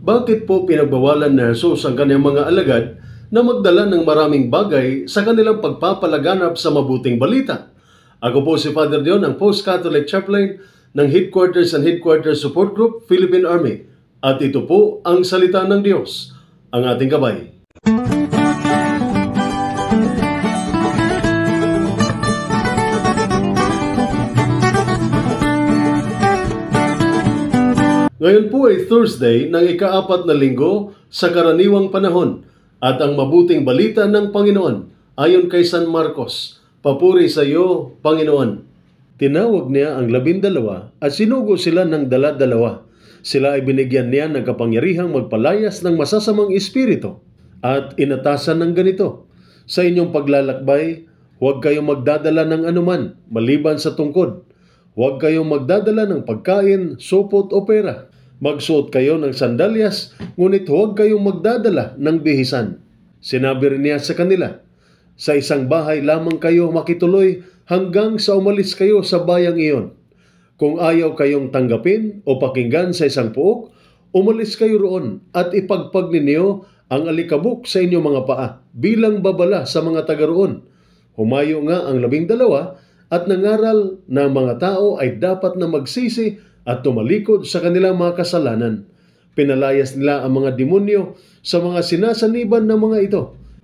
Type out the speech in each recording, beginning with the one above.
bakit po pinagbawalan ni Jesus ang kanyang mga alagad na magdala ng maraming bagay sa kanilang pagpapalaganap sa mabuting balita? Ako po si Father Dion, ang Post-Catholic Chaplain ng Headquarters and Headquarters Support Group, Philippine Army. At ito po ang salita ng Diyos, ang ating gabay. Ngayon po ay Thursday ng ika-4 na linggo sa karaniwang panahon at ang mabuting balita ng Panginoon ayon kay San Marcos. Papuri sa iyo, Panginoon. Tinawag niya ang 12 at sinugo sila ng 12. Sila ay binigyan niya ng kapangyarihang magpalayas ng masasamang espiritu at inatasan ng ganito: sa inyong paglalakbay, huwag kayong magdadala ng anuman maliban sa tungkod. Huwag kayong magdadala ng pagkain, supot o pera. Magsuot kayo ng sandalyas, ngunit huwag kayong magdadala ng bihisan. Sinabi rin niya sa kanila, sa isang bahay lamang kayo makituloy hanggang sa umalis kayo sa bayang iyon. Kung ayaw kayong tanggapin o pakinggan sa isang puok, umalis kayo roon at ipagpag ninyo ang alikabok sa inyong mga paa bilang babala sa mga taga roon. Humayo nga ang 12 at nangaral na mga tao ay dapat na magsisi at tumalikod sa kanilang mga kasalanan. Pinalayas nila ang mga demonyo sa mga sinasaniban ng mga ito.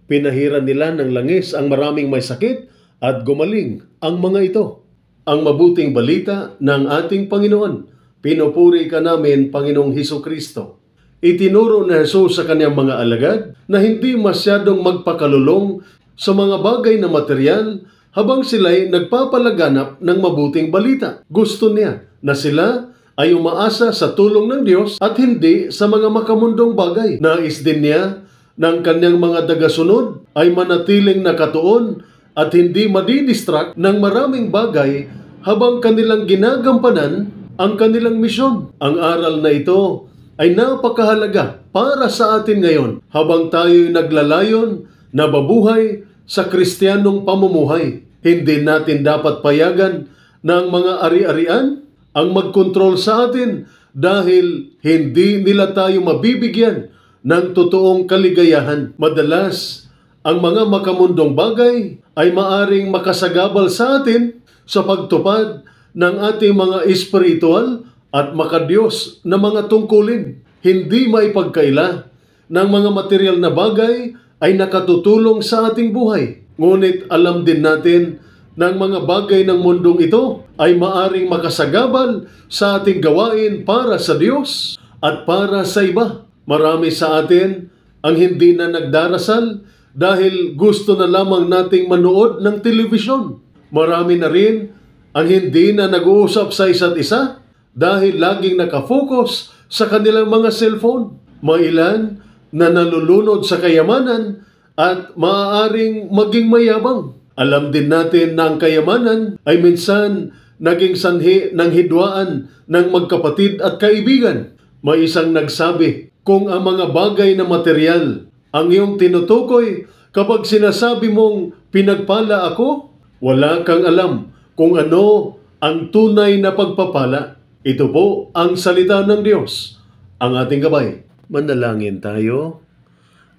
Pinahiran nila ng langis ang maraming may sakit at gumaling ang mga ito. Ang mabuting balita ng ating Panginoon. Pinupuri ka namin, Panginoong Hesukristo. Itinuro na Jesus sa kanyang mga alagad na hindi masyadong magpakalulong sa mga bagay na material habang sila'y nagpapalaganap ng mabuting balita. Gusto niya na sila ay umaasa sa tulong ng Diyos at hindi sa mga makamundong bagay. Nais din niya ng kanyang mga tagasunod ay manatiling nakatuon at hindi madidistract ng maraming bagay habang kanilang ginagampanan ang kanilang misyon. Ang aral na ito ay napakahalaga para sa atin ngayon habang tayo'y naglalayon na babuhay sa Kristiyanong pamumuhay. Hindi natin dapat payagan ng mga ari-arian ang magkontrol sa atin dahil hindi nila tayo mabibigyan ng totoong kaligayahan. Madalas, ang mga makamundong bagay ay maaring makasagabal sa atin sa pagtupad ng ating mga espiritual at makadiyos na mga tungkulin. Hindi maipagkaila ng mga material na bagay ay nakatutulong sa ating buhay. Ngunit alam din natin ng mga bagay ng mundong ito ay maaring makasagabal sa ating gawain para sa Diyos at para sa iba. Marami sa atin ang hindi na nagdarasal dahil gusto na lamang nating manood ng telebisyon. Marami na rin ang hindi na nag-uusap sa isa't isa dahil laging nakafocus sa kanilang mga cellphone. Mailan na nalulunod sa kayamanan at maaaring maging mayabang. Alam din natin na ang kayamanan ay minsan naging sanhi ng hidwaan ng magkapatid at kaibigan. May isang nagsabi, kung ang mga bagay na material ang iyong tinutukoy kapag sinasabi mong pinagpala ako, wala kang alam kung ano ang tunay na pagpapala. Ito po ang salita ng Diyos, ang ating gabay. Manalangin tayo.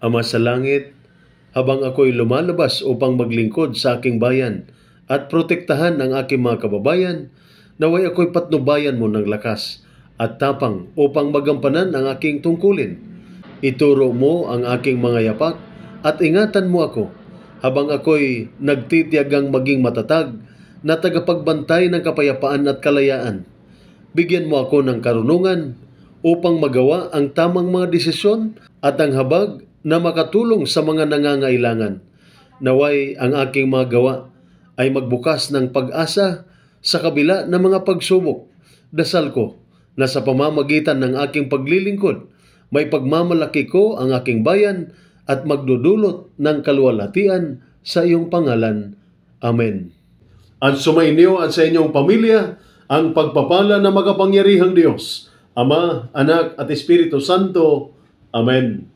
Ama sa langit, habang ako'y lumalabas upang maglingkod sa aking bayan at protektahan ang aking mga kababayan, naway ako'y patnubayan mo ng lakas at tapang upang magampanan ang aking tungkulin. Ituro mo ang aking mga yapak at ingatan mo ako habang ako'y nagtitiyagang maging matatag na tagapagbantay ng kapayapaan at kalayaan. Bigyan mo ako ng karunungan upang magawa ang tamang mga desisyon at ang habag na makatulong sa mga nangangailangan. Naway ang aking mga gawa ay magbukas ng pag-asa sa kabila ng mga pagsubok. Dasal ko na sa pamamagitan ng aking paglilingkod, may pagmamalaki ko ang aking bayan at magdudulot ng kaluwalhatian sa iyong pangalan. Amen. At sumainyo at sa inyong pamilya ang pagpapala ng makapangyarihang Diyos, Ama, Anak at Espiritu Santo. Amen.